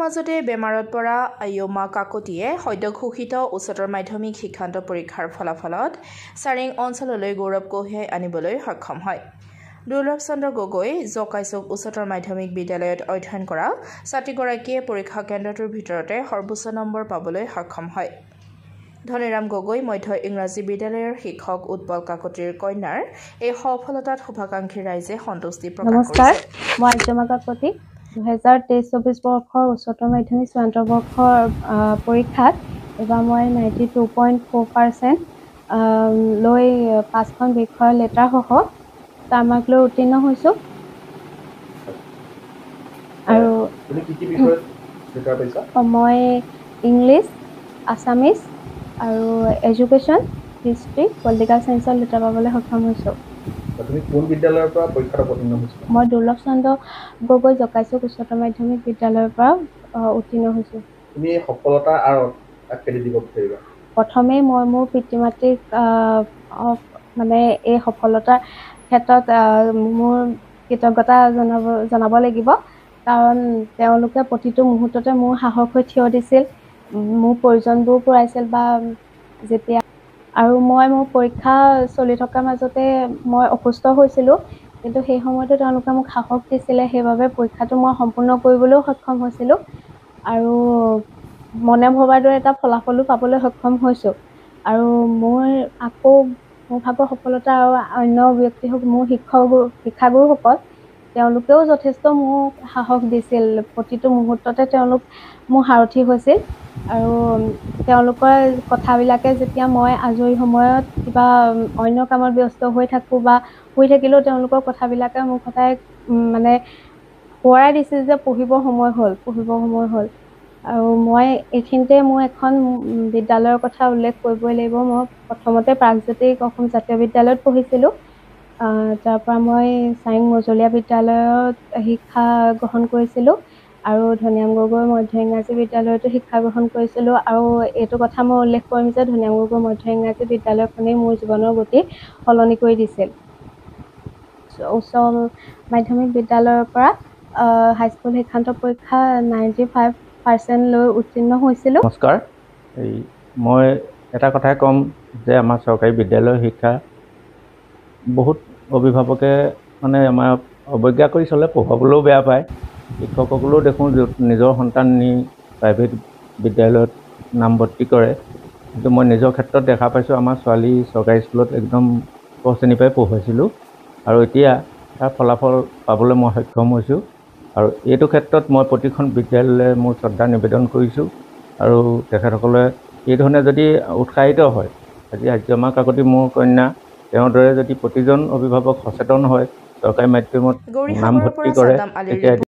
মাজতে বেমাৰত পৰা আয়ুমা কাকতিয়ে সদ্য ঘোষিত উচ্চতৰ মাধ্যমিক শিক্ষান্ত পৰীক্ষাৰ ফলাফলত চাৰিং অঞ্চললৈ গৌৰৱ কঢ়িয়াই আনিবলৈ সক্ষম হয়। দুৰ্লভ চন্দ্ৰ গগৈ জকাইচুক উচ্চতৰ মাধ্যমিক বিদ্যালয়ত অধ্যয়ন কৰা ছাত্ৰীগৰাকীয়ে পৰীক্ষা কেন্দ্ৰটোৰ ভিতৰতে সৰ্বোচ্চ নম্বৰ পাবলৈ সক্ষম হয়। ধনীৰাম গগৈ মধ্য ইংৰাজী বিদ্যালয়ৰ শিক্ষক উৎপল কাকতিৰ কন্যাৰ এই সফলতাত শুভাকাংক্ষী ৰাইজে সন্তুষ্টি প্ৰকাশ কৰিছে। নমস্কাৰ, মই আয়ুমা কাকতি 2023-24 বৰ্ষৰ উচ্চতৰ মাধ্যমিক চূড়ান্ত বৰ্ষৰ পৰীক্ষাত এবাৰ মই 92.4% লৈ 5খন বিষয়ৰ লেটাৰ সহ টাৰ্মাৰ্ক লৈ উত্তীৰ্ণ হৈছোঁ। আৰু মই ইংলিছ, আছামিজ আৰু এডুকেশ্যন, হিষ্ট্ৰী, পলিটিকেল চায়েন্সৰ লেটাৰ পাবলৈ সক্ষম হৈছোঁ। তুমি কোন বিদ্যালয়ৰ পৰা পৰীক্ষাত অৱতীৰ্ণ হৈছা? মই দুৰ্লভ চন্দ্ৰ গগৈ জকাইচুক উচ্চতৰ মাধ্যমিক বিদ্যালয়ৰ পৰা উত্তীৰ্ণ হৈছোঁ। তুমি সফলতাৰ আঁৰত কেলে দিব বিচাৰিবা? প্ৰথমেই মই মোৰ পিতৃ মাতৃক মানে এই সফলতাৰ ক্ষেত্ৰত মোৰ কৃতজ্ঞতা জনাব লাগিব, কাৰণ তেওঁলোকে প্ৰতিটো মুহূৰ্ততে মোৰ সাহস হৈ থিয় দিছিল, মোৰ প্ৰয়োজনবোৰ পূৰাইছিল বা যেতিয়া আৰু মই মোৰ পৰীক্ষা চলি থকাৰ মাজতে মই অসুস্থ হৈছিলোঁ, কিন্তু সেই সময়তো তেওঁলোকে মোক সাহস দিছিলে, সেইবাবে পৰীক্ষাটো মই সম্পূৰ্ণ কৰিবলৈও সক্ষম হৈছিলোঁ আৰু মনে ভবাৰ দৰে এটা ফলাফলো পাবলৈ সক্ষম হৈছোঁ। আৰু মোৰ ভাগৰ সফলতা আৰু অন্য ব্যক্তি হওক, মোৰ শিক্ষাগুৰুসকল তেওঁলোকেও যথেষ্ট মোক সাহস দিছিল, প্ৰতিটো মুহূৰ্ততে তেওঁলোক মোৰ সাৰথি হৈছিল আৰু তেওঁলোকৰ কথাবিলাকে যেতিয়া মই আজৰি সময়ত কিবা অন্য কামত ব্যস্ত হৈ থাকোঁ বা শুই থাকিলেও তেওঁলোকৰ কথাবিলাকে মোক সদায় মানে সোঁৱৰাই দিছিল যে পঢ়িবৰ সময় হ'ল। আৰু মই এইখিনিতে মোৰ এখন বিদ্যালয়ৰ কথা উল্লেখ কৰিবই লাগিব। মই প্ৰথমতে প্ৰাগজ্যোতিক অসম জাতীয় বিদ্যালয়ত পঢ়িছিলোঁ। তাৰ পৰা মই চাৰিং মজলীয়া বিদ্যালয়ত শিক্ষা গ্ৰহণ কৰিছিলোঁ আৰু ধনীৰাম গগৈ মধ্য ইংৰাজী বিদ্যালয়তো শিক্ষা গ্ৰহণ কৰিছিলোঁ। আৰু এইটো কথা মই উল্লেখ কৰিম যে ধনীৰাম গগৈ মধ্য ইংৰাজী বিদ্যালয়খনেই মোৰ জীৱনৰ গতি সলনি কৰি দিছিল। উচ্চ মাধ্যমিক বিদ্যালয়ৰ পৰা হাইস্কুল শিক্ষান্ত পৰীক্ষা 95% লৈ উত্তীৰ্ণ হৈছিলোঁ। নমস্কাৰ, মই এটা কথাই ক'ম যে আমাৰ চৰকাৰী বিদ্যালয়ৰ শিক্ষা বহুত অভিভাৱকে মানে আমাৰ অৱজ্ঞা কৰি চলে, পঢ়াবলৈও বেয়া পায়। শিক্ষকসকলেও দেখোঁ নিজৰ সন্তান নি প্ৰাইভেট বিদ্যালয়ত নামভৰ্তি কৰে, কিন্তু মই নিজৰ ক্ষেত্ৰত দেখা পাইছোঁ আমাৰ ছোৱালী চৰকাৰী স্কুলত একদম ক শ্ৰেণী পৰাই পঢ়ুৱাইছিলোঁ আৰু এতিয়া তাৰ ফলাফল পাবলৈ মই সক্ষম হৈছোঁ। আৰু এইটো ক্ষেত্ৰত মই প্ৰতিখন বিদ্যালয়লৈ মোৰ শ্ৰদ্ধা নিবেদন কৰিছোঁ আৰু তেখেতসকলে এইধৰণে যদি উৎসাহিত হয়, আজি আয়ুমা কাকতি মোৰ কন্যা, তেওঁৰ দৰে যদি প্ৰতিজন অভিভাৱক সচেতন হয়, চৰকাৰী মাধ্যমত নামভৰ্তি কৰে, তেতিয়া